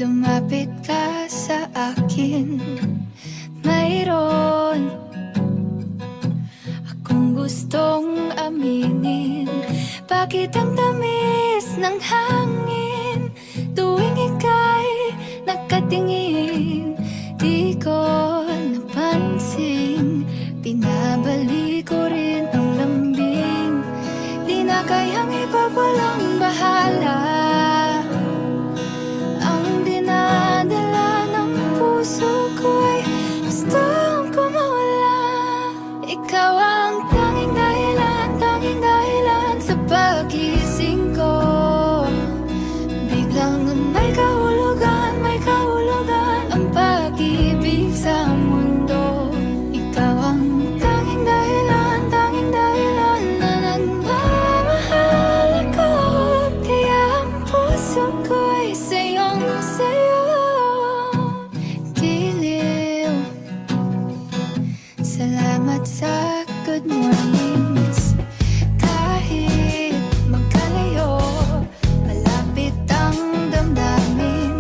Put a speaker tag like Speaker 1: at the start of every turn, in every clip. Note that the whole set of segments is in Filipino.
Speaker 1: Lumapit ka sa akin. Mayroon akong gustong aminin. Bakit ang tamis ng hangin tuwing ika'y nakatingin? Di ko napansin, binabalik ko rin ang lambing. Di na kayang ipagwalang bahala ang dinadala ng puso ko'y gustong kumawala. Ikaw ang tanging dahilan sa pagising ko. Biglang may kahulugan ang pag-ibig sa mundo. Ikaw ang tanging dahilan na nagmamahal ako. Kaya ang puso ko'y sayong-sayo. Giliw, salamat sa good mornings. Kahit magkalayo, malapit ang damdamin.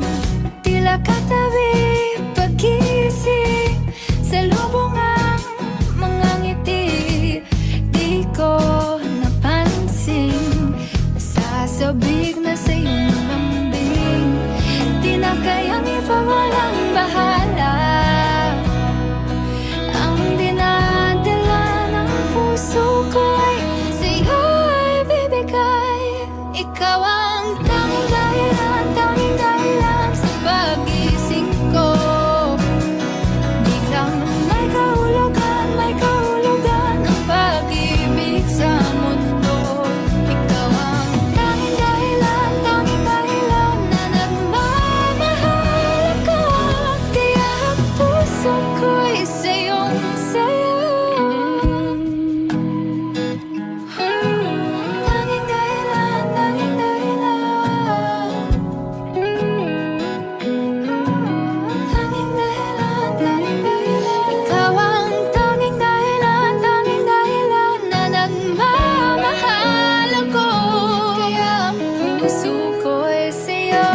Speaker 1: Tila katabi pag-ising, salubong ang mga ngiti. Di ko napansin, nasasabik na sa iyong lambing. Di na kayang ipagwalang bahala ang dinadala ng puso ko'y sa'yo'y bibigay. Ikaw ang tanging dahilan sa pagising ko. Biglang may kahulugan ang pag-ibig sa mundo. Ikaw ang tanging dahilan na nagmamahal ako. Kaya ang puso ko'y sayong-sayo. Tanging dahilan. Tanging dahilan. Ikaw ang tanging dahilan na nagmamahal ako. Kaya ang puso ko'y sa'yo.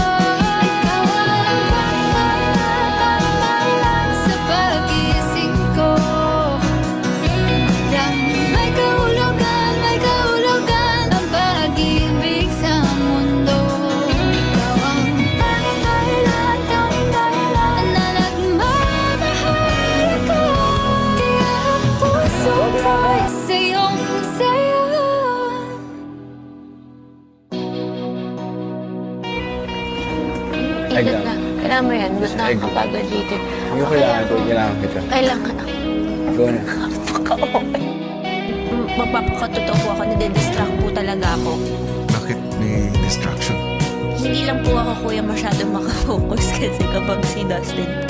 Speaker 1: Ikaw ang tanging dahilan sa pagising ko. Biglang may kahulugan ang pag-ibig sa mundo. Ikaw ang tanging dahilan na nagmamahal ako. Kaya ang puso ko'y sayong-sayo.
Speaker 2: Egg
Speaker 3: Ingat
Speaker 2: lang.
Speaker 3: na. Kailangan mo yan. Ba't
Speaker 2: Egg.
Speaker 3: nakakapagod dito?
Speaker 2: Hindi ko kailangan ito. Kailangan kita.
Speaker 3: Kailangan.
Speaker 2: Go na.
Speaker 3: Magpapakatotoo po ako. Nade-distract po talaga ako.
Speaker 4: Bakit may distraction?
Speaker 3: Hindi lang po ako, kuya, masyado makafocus kasi kapag si Dustin po